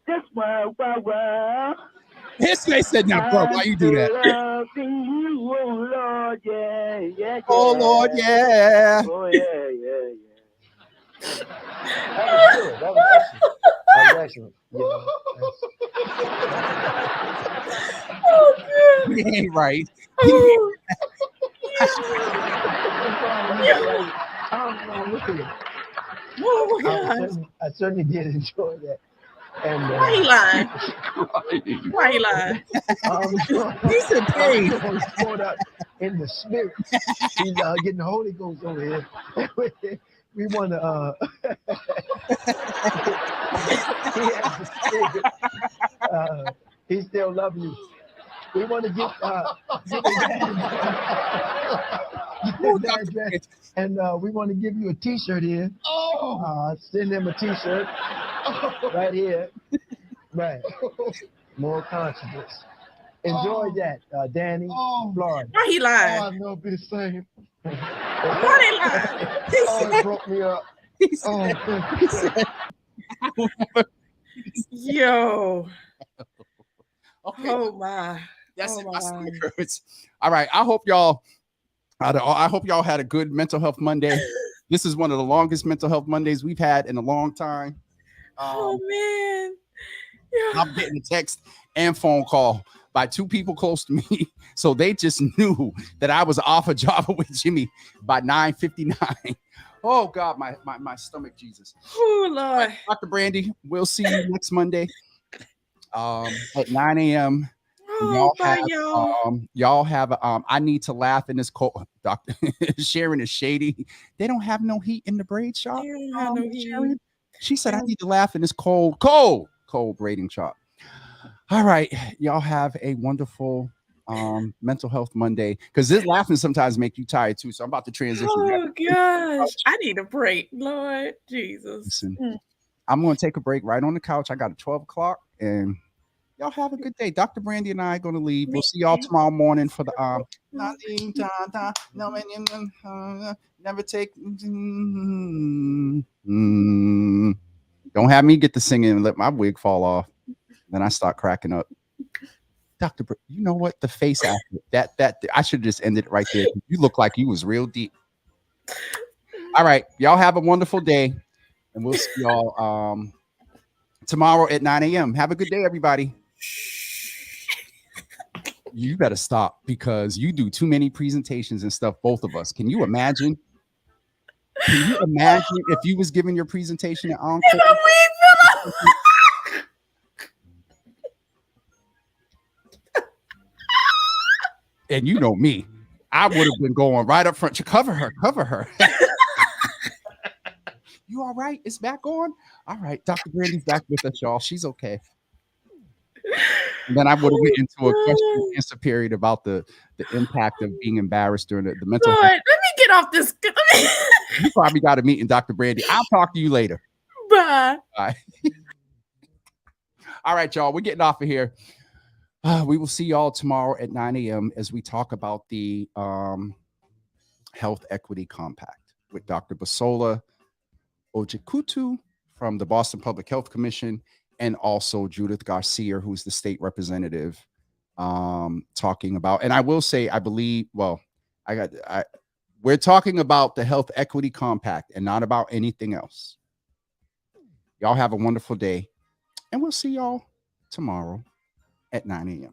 That's why. His face said, now, bro, why you do that? Loving you, oh Lord, yeah. Oh, Lord, yeah. Oh, yeah. That was good. That was excellent. Oh, good. He ain't right. I certainly did enjoy that. And why he lying? Why he lying? He said, "Hey, in the spirit, he's getting the Holy Ghost over here." We want to. He still loves you. We want to get and we want to give you a T-shirt here. Send him a T-shirt right here. Right. More consciousness. Enjoy that, Danny. Florida. Why he lying? I know, be the same. Why they lying? It broke me up. Yo. Okay. Oh my. That's Oh it. my My God. stomach hurts. All right. I hope y'all had a good mental health Monday. This is one of the longest mental health Mondays we've had in a long time. Oh man. Yeah. I'm getting a text and phone call by two people close to me. So they just knew that I was off of Java with Jimmy by 9:59. Oh God, my stomach, Jesus. Oh Lord. Dr. Brandy, we'll see you next Monday at 9 a.m. Oh, bye, y'all. Y'all have I need to laugh in this cold. Dr. Sharon is shady. They don't have no heat in the braid shop. They don't have no heat. Sharon. She said I need to laugh in this cold braiding shop. All right, y'all have a wonderful mental health Monday, because this laughing sometimes make you tired too. So I'm about to transition. Oh gosh, I need a break, Lord Jesus. Listen, I'm going to take a break right on the couch. I got a 12 o'clock, and y'all have a good day. Dr. Brandy and I are going to leave. We'll see y'all tomorrow morning for the never take. Don't have me get to singing and let my wig fall off. Then I start cracking up. Dr. You know what? The face after that I should have just ended it right there. You look like you was real deep. All right. Y'all have a wonderful day. And we'll see y'all tomorrow at 9 a.m. Have a good day, everybody. You better stop, because you do too many presentations and stuff, both of us. Can you imagine? Can you imagine if you was giving your presentation at Encore? And you know me, I would have been going right up front to cover her. You all right? It's back on? All right. Dr. Brandy's back with us, y'all. She's okay. And then I would have went into a question and answer period about the impact of being embarrassed during the mental Lord, health. let me get off this. You probably got a meeting, Dr. Brandy. I'll talk to you later. Bye. Bye. All right, y'all. We're getting off of here. We will see y'all tomorrow at 9 a.m. as we talk about the Health Equity Compact with Dr. Basola Ojikutu from the Boston Public Health Commission, and also Judith Garcia, who's the state representative, talking about. And I will say, I believe, we're talking about the Health Equity Compact and not about anything else. Y'all have a wonderful day, and we'll see y'all tomorrow at 9 a.m.